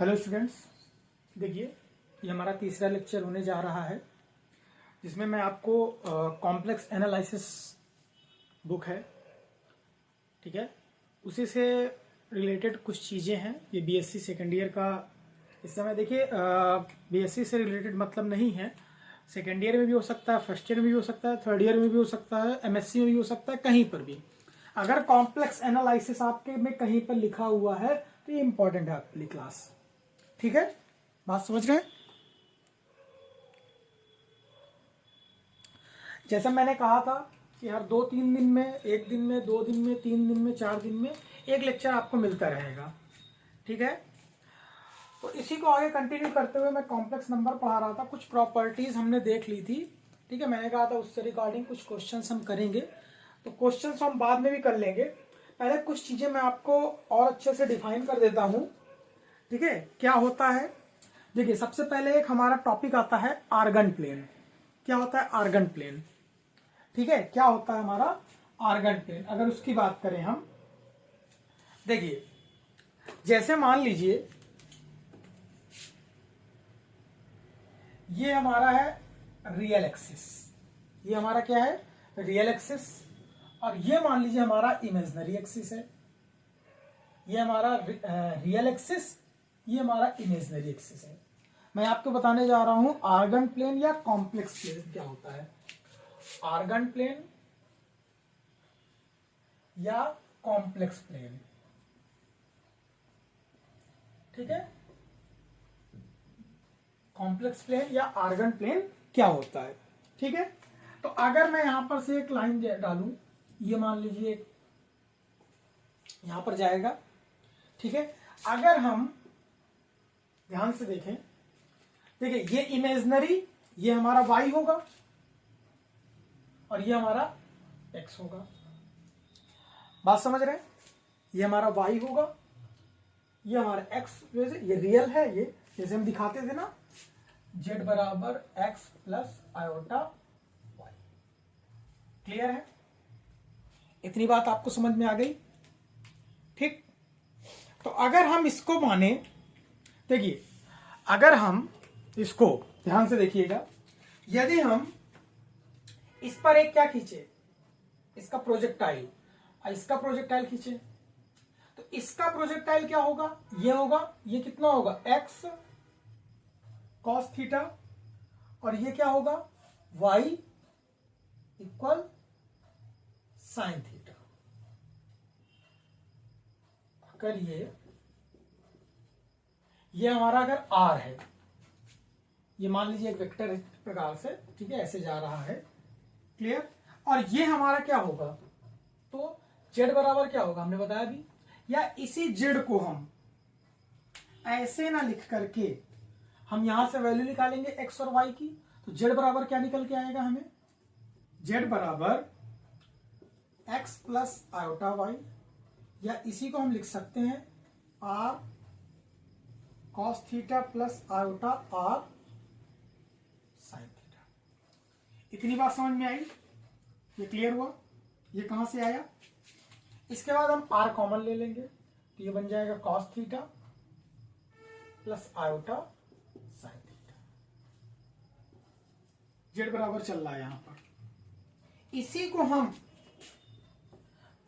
Hello students, देखिए ये हमारा तीसरा लेक्चर होने जा रहा है जिसमें मैं आपको कॉम्प्लेक्स एनालिसिस बुक है, ठीक है, उसी से रिलेटेड कुछ चीज़ें हैं। ये बीएससी सेकेंड ईयर का इस समय देखिए बीएससी से रिलेटेड मतलब नहीं है, सेकेंड ईयर में भी हो सकता है, फर्स्ट ईयर में भी हो सकता है, थर्ड ईयर में भी हो सकता है, एमएससी में भी हो सकता है, कहीं पर भी अगर कॉम्प्लेक्स एनालिसिस आपके में कहीं पर लिखा हुआ है तो ये इंपॉर्टेंट है आपके लिए क्लास। ठीक है, बात समझ रहे हैं? जैसा मैंने कहा था कि हर 2-3 दिन में, एक दिन में, 2 दिन में, 3 दिन में, 4 दिन में एक लेक्चर आपको मिलता रहेगा। ठीक है, तो इसी को आगे कंटिन्यू करते हुए मैं कॉम्प्लेक्स नंबर पढ़ा रहा था। कुछ प्रॉपर्टीज हमने देख ली थी, ठीक है। मैंने कहा था उससे रिगार्डिंग कुछ क्वेश्चंस हम करेंगे, तो क्वेश्चंस हम बाद में भी कर लेंगे। पहले कुछ चीजें मैं आपको और अच्छे से डिफाइन कर देता हूं। ठीक है, क्या होता है, देखिए सबसे पहले एक हमारा टॉपिक आता है आर्गन प्लेन। क्या होता है आर्गन प्लेन? ठीक है, क्या होता है हमारा आर्गन प्लेन? अगर उसकी बात करें हम, देखिए जैसे मान लीजिए ये हमारा है रियल एक्सिस, ये हमारा क्या है रियल एक्सिस, और ये मान लीजिए हमारा इमेजिनरी एक्सिस है। ये हमारा रियल एक्सिस, ये हमारा इमेजिनरी एक्सिस है। मैं आपको बताने जा रहा हूं आर्गन प्लेन या कॉम्प्लेक्स प्लेन क्या होता है। आर्गन प्लेन या कॉम्प्लेक्स प्लेन, ठीक है। कॉम्प्लेक्स प्लेन या आर्गन प्लेन क्या होता है, ठीक है। तो अगर मैं यहां पर से एक लाइन डालूं, ये मान लीजिए यहां पर जाएगा, ठीक है। अगर हम ध्यान से देखें, देखिए ये इमेजिनरी, ये हमारा y होगा और ये हमारा x होगा। बात समझ रहे हैं? ये हमारा y होगा, ये हमारा x, वैसे ये रियल है, ये जैसे हम दिखाते थे ना, z बराबर x plus iota y। Clear है? इतनी बात आपको समझ में आ गई? ठीक। तो अगर हम इसको माने, देखिए अगर हम इसको ध्यान से देखिएगा, यदि हम इस पर एक क्या खींचे, इसका प्रोजेक्टाइल, और इसका प्रोजेक्टाइल खींचे, तो इसका प्रोजेक्टाइल क्या होगा, ये होगा, ये कितना होगा x कॉस थीटा, और ये क्या होगा y इक्वल साइन थीटा। अगर ये हमारा अगर r है, ये मान लीजिए एक वेक्टर इस प्रकार से, ठीक है, ऐसे जा रहा है, क्लियर। और ये हमारा क्या होगा, तो z बराबर क्या होगा हमने बताया भी, या इसी z को हम ऐसे ना लिख करके हम यहां से वैल्यू निकालेंगे x और y की, तो z बराबर क्या निकल के आएगा हमें, z बराबर x प्लस आयोटा y, या इसी को हम लिख सकते हैं r cos theta plus iota r sine theta. इतनी बात समझ में आई? ये क्लियर हुआ? ये कहां से आया? इसके बाद हम r कॉमन ले लेंगे, तो ये बन जाएगा cos theta plus iota sine theta. z बराबर चल रहा है यहां पर, इसी को हम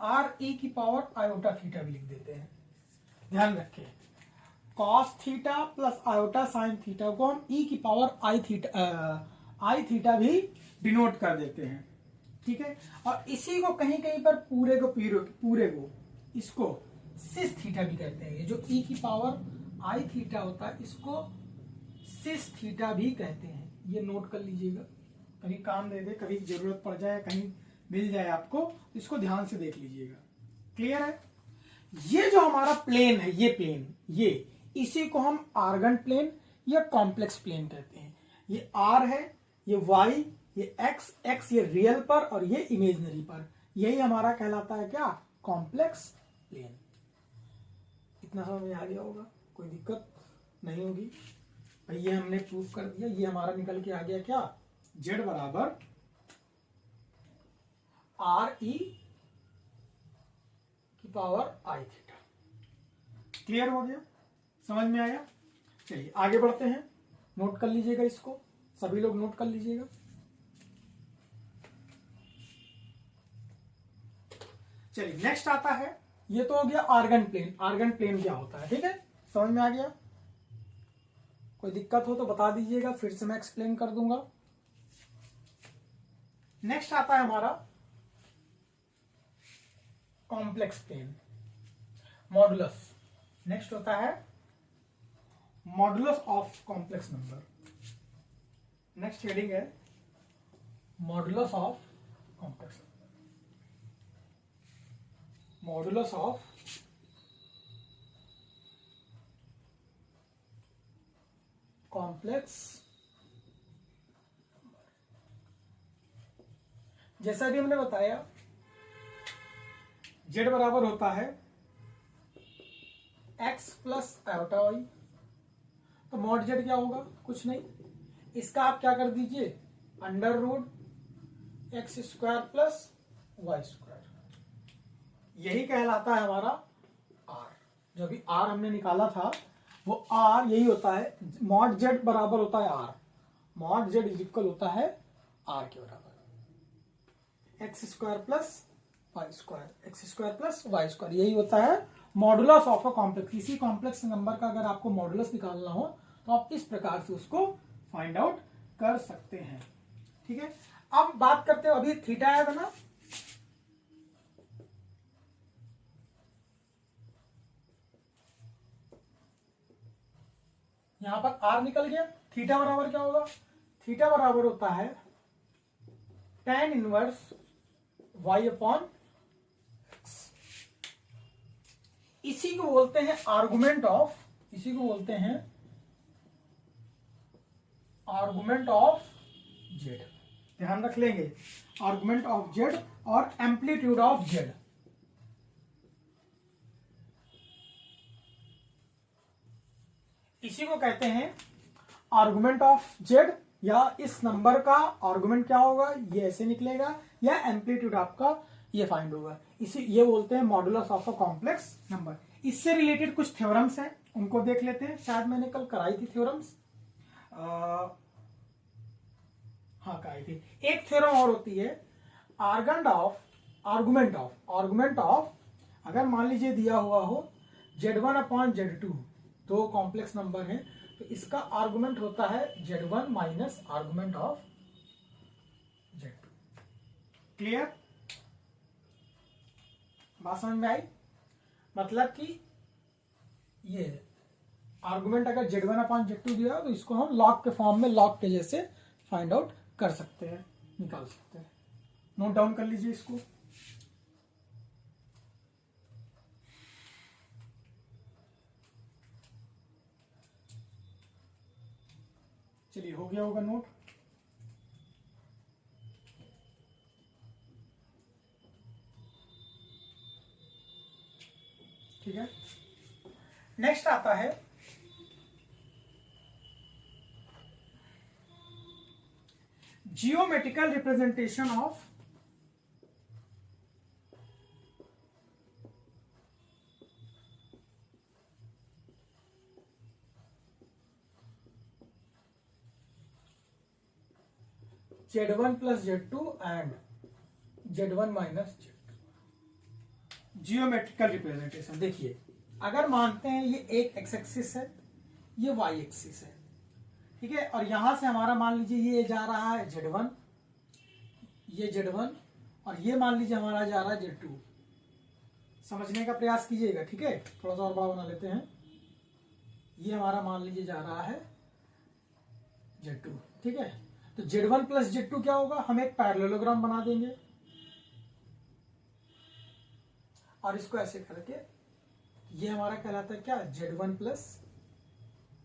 r e की पावर आयोटा थीटा भी लिख देते हैं। ध्यान रखिए, cos theta plus iota sine theta को हम e की पावर आई थीटा भी डिनोट कर देते हैं, ठीक है। और इसी को कहीं कहीं पर पूरे को इसको सिस थीटा भी कहते हैं। ये जो e की पावर आई थीटा होता है, इसको सिस थीटा भी कहते हैं। ये नोट कर लीजिएगा, कभी काम दे दे, कभी जरूरत पड़ जाए, कहीं मिल जाए आपको, इसको ध्यान से देख लीजिएगा। क्लियर है? ये जो हमारा प्लेन है, ये प्लेन, ये इसी को हम आर्गन प्लेन या कॉम्प्लेक्स प्लेन कहते हैं। ये r है, ये y, ये x ये रियल पर और ये इमेजिनरी पर, यही हमारा कहलाता है क्या, कॉम्प्लेक्स प्लेन। इतना समझ में आ गया होगा, कोई दिक्कत नहीं होगी भाई। ये हमने प्रूव कर दिया, ये हमारा निकल के आ गया क्या, z बराबर r e की पावर आई थीटा। क्लियर हो गया? समझ में आया? चलिए आगे बढ़ते हैं, नोट कर लीजिएगा इसको, सभी लोग नोट कर लीजिएगा। चलिए नेक्स्ट आता है, ये तो हो गया आर्गन प्लेन। आर्गन प्लेन क्या होता है, ठीक है, समझ में आ गया? कोई दिक्कत हो तो बता दीजिएगा, फिर से मैं एक्सप्लेन कर दूंगा। नेक्स्ट आता है हमारा कॉम्प्लेक्स प्लेन, मॉडुलस। नेक्स्ट होता है modulus of complex number. Next heading है modulus of complex number, modulus of complex. जैसा भी हमने बताया z बराबर होता है x प्लस आयोटा वाई, तो मॉड z क्या होगा, कुछ नहीं, इसका आप क्या कर दीजिए, under root x square plus y square, यही कहलाता है हमारा r। जो भी r हमने निकाला था वो r यही होता है, मॉड z बराबर होता है r, mod z is equal होता है r के बराबर, x square plus y square, x square plus y square, यही होता है मॉडुलस ऑफ अ कॉम्प्लेक्स। किसी कॉम्प्लेक्स नंबर का अगर आपको मॉडुलस निकालना हो तो आप इस प्रकार से उसको फाइंड आउट कर सकते हैं, ठीक है। अब बात करते हैं, अभी थीटा आया था ना, यहां पर r निकल गया, थीटा बराबर क्या होगा, थीटा बराबर होता है tan इनवर्स y अपॉन, इसी को बोलते हैं आर्गुमेंट ऑफ, इसी को बोलते हैं आर्गुमेंट ऑफ z, ध्यान रख लेंगे, आर्गुमेंट ऑफ z और एम्पलीट्यूड ऑफ z। इसी को कहते हैं आर्गुमेंट ऑफ z, या इस नंबर का आर्गुमेंट क्या होगा, ये ऐसे निकलेगा, या एम्पलीट्यूड आपका ये फाइंड होगा, इसी ये बोलते हैं modulus of a complex number. इससे रिलेटेड कुछ थ्योरम्स हैं, उनको देख लेते हैं, शायद मैंने कल कराई थी थ्योरम्स, हाँ कराई थी। एक थ्योरम और होती है आर्गुमेंट ऑफ, अगर मान लीजिए दिया हुआ हो z1 अपॉन z2, दो कॉम्प्लेक्स नंबर हैं, तो इसका आर्गुमेंट होता है z1 minus argument of z2। Clear, बात समझ में आई? मतलब कि ये आर्गुमेंट अगर z1 अपॉन z2 दिया तो इसको हम लॉग के फॉर्म में, लॉग के जैसे फाइंड आउट कर सकते हैं, निकाल सकते हैं। नोट डाउन कर लीजिए इसको। चलिए हो गया होगा नोट। ठीक है, नेक्स्ट आता है geometrical representation of z1 plus z2 and z1 minus z2, geometrical representation. देखिए अगर मानते हैं ये एक एक्स एक्सिस है, ये वाई एक्सिस है, ठीक है, और यहां से हमारा मान लीजिए ये जा रहा है z1, ये z1, और ये मान लीजिए हमारा जा रहा है z2। समझने का प्रयास कीजिएगा, ठीक है, थोड़ा सा और बड़ा बना लेते हैं, ये हमारा मान लीजिए जा रहा है z2, ठीक है, तो z1 प्लस z2 क्या होगा, हम एक पैरेललोग्राम बना देंगे और इसको ऐसे करके ये हमारा कहलाता है क्या, z1 प्लस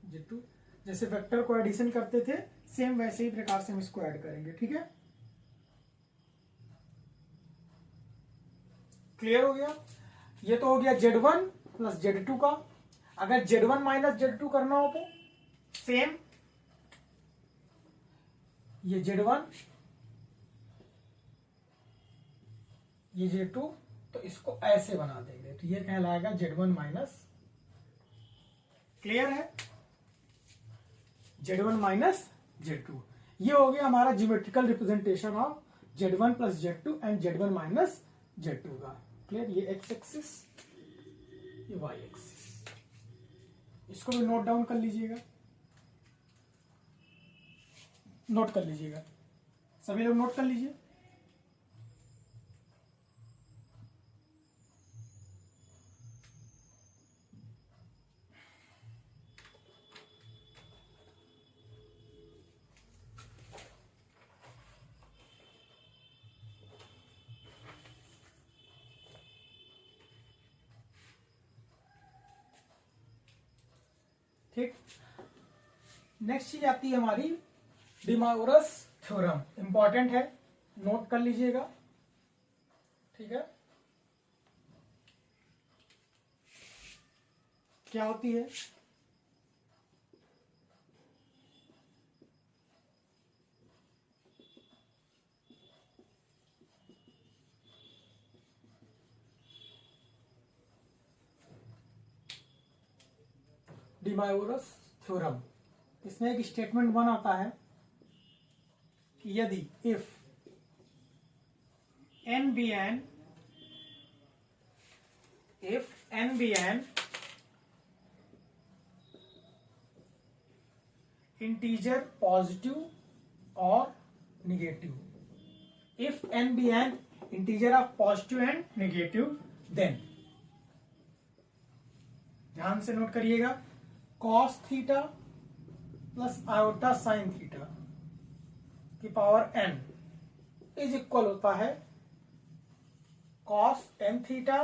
z2। जैसे वेक्टर को एडिशन करते थे सेम वैसे ही प्रकार से हम इसको ऐड करेंगे, ठीक है, क्लियर हो गया। ये तो हो गया z1 प्लस z2 का। अगर z1 माइनस z2 करना हो तो सेम, ये z1 ये z2, तो इसको ऐसे बना देंगे, तो ये कहलाएगा z1 माइनस। क्लियर है? Z1 minus Z2। ये हो गया हमारा geometrical representation of Z1 plus Z2 and Z1 minus Z2 का। क्लियर? ये एक्स एक्सिस, ये वाई एक्सिस, इसको भी नोट डाउन कर लीजिएगा, नोट कर लीजिएगा, सभी लोग नोट कर लीजिए। ठीक, नेक्स्ट चीज आती है हमारी डिमागोरस थ्योरम। इंपॉर्टेंट है, नोट कर लीजिएगा। ठीक है, क्या होती है? डिमागोरस थ्योरम, इसमें एक स्टेटमेंट वन आता है कि यदि if n be an integer positive or negative, if n be an integer of positive and negative, then ध्यान से नोट करिएगा, cos theta plus iota sine theta की पावर n इज इक्वल होता है cos n theta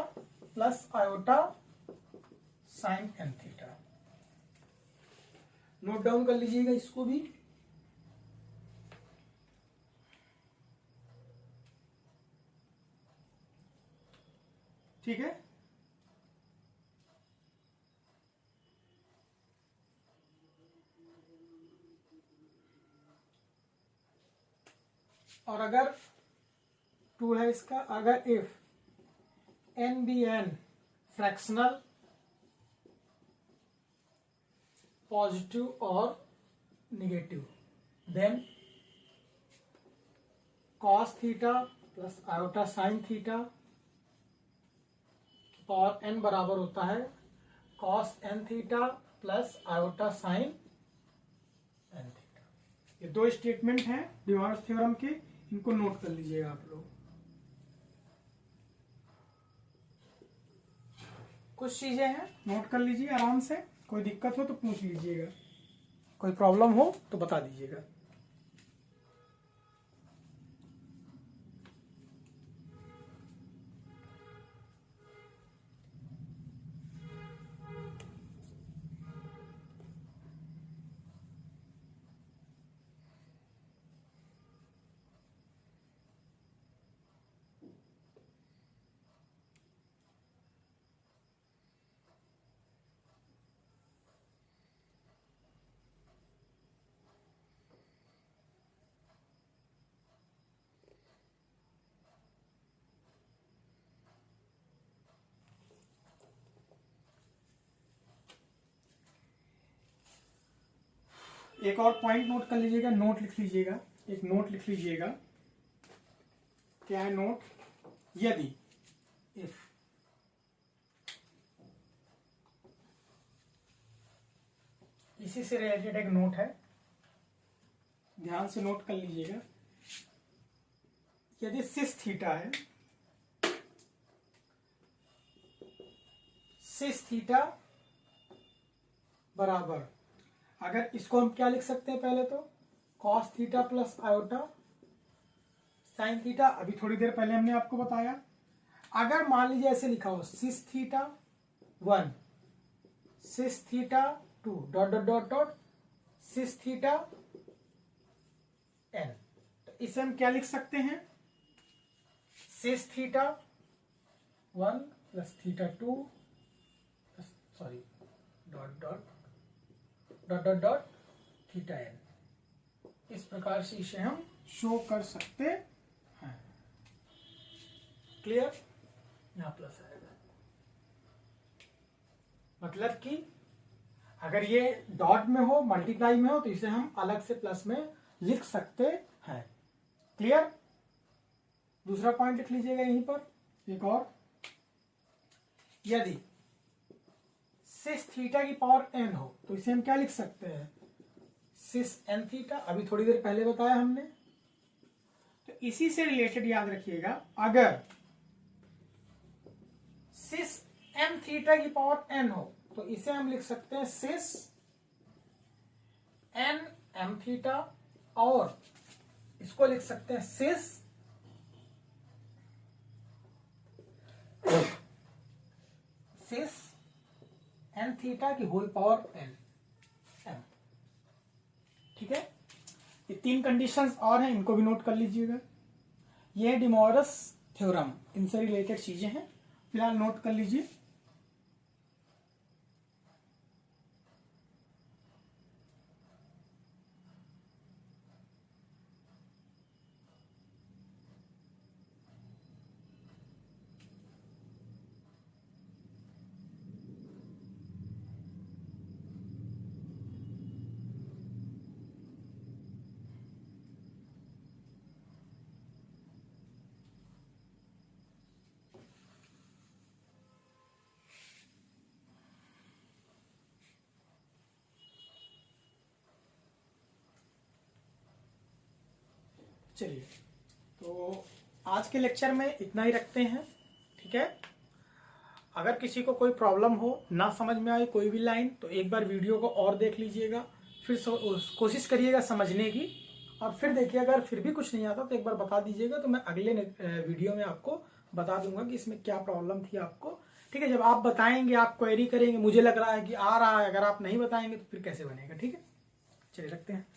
plus iota sine n theta. Note down कर लीजिएगा इसको भी। ठीक है, और अगर टू है इसका, अगर if n be an fractional positive और negative, then cos theta plus iota sine theta power n बराबर होता है cos n theta plus iota sine n theta. ये दो स्टेटमेंट हैं डिमागोरस थ्योरम के, इनको नोट कर लीजिएगा आप लोग। कुछ चीजें हैं, नोट कर लीजिए आराम से, कोई दिक्कत हो तो पूछ लीजिएगा, कोई प्रॉब्लम हो तो बता दीजिएगा। एक और पॉइंट नोट कर लीजिएगा, नोट लिख लीजिएगा, एक नोट लिख लीजिएगा। क्या है नोट? यदि इफ इसी से रिलेटेड एक नोट है, ध्यान से नोट कर लीजिएगा। यदि सिस थीटा है, सिस थीटा बराबर, अगर इसको हम क्या लिख सकते हैं पहले तो cos theta plus iota sine theta, अभी थोड़ी देर पहले हमने आपको बताया। अगर मान लीजिए ऐसे लिखा हो cis theta 1 cis theta 2 dot dot dot dot cis theta n, तो इसे हम क्या लिख सकते हैं? Cis theta 1 plus theta 2 sorry dot dot dot dot dot theta n। इस प्रकार से इसे हम शो कर सकते हैं। क्लियर? यहां प्लस आएगा, मतलब कि अगर ये डॉट में हो, मल्टीप्लाई में हो, तो इसे हम अलग से प्लस में लिख सकते हैं। क्लियर? दूसरा पॉइंट लिख लीजिएगा यहीं पर एक और, यदि सिस थीटा की पावर n हो तो इसे हम क्या लिख सकते हैं, सिस n थीटा। अभी थोड़ी देर पहले बताया हमने। तो इसी से रिलेटेड याद रखिएगा, अगर सिस m थीटा की पावर n हो तो इसे हम लिख सकते हैं सिस n m थीटा, और इसको लिख सकते हैं सिस n थीटा की होल पावर n m। ठीक है, ये तीन कंडीशंस और हैं, इनको भी नोट कर लीजिएगा। ये डे मोरेस थ्योरम, इनसे रिलेटेड चीजें हैं, फिलहाल नोट कर लीजिए। चलिए, तो आज के लेक्चर में इतना ही रखते हैं। ठीक है, अगर किसी को कोई प्रॉब्लम हो, ना समझ में आए कोई भी लाइन, तो एक बार वीडियो को और देख लीजिएगा, फिर कोशिश करिएगा समझने की, और फिर देखिए अगर फिर भी कुछ नहीं आता तो एक बार बता दीजिएगा, तो मैं अगले वीडियो में आपको बता दूंगा कि इसमें क्या प्रॉब्लम थी आपको। ठीक है, जब आप बताएंगे, आप क्वेरी करेंगे, मुझे लग रहा है कि आ रहा है, अगर आप नहीं बताएंगे तो फिर कैसे बनेगा। ठीक है, चलिए रखते हैं।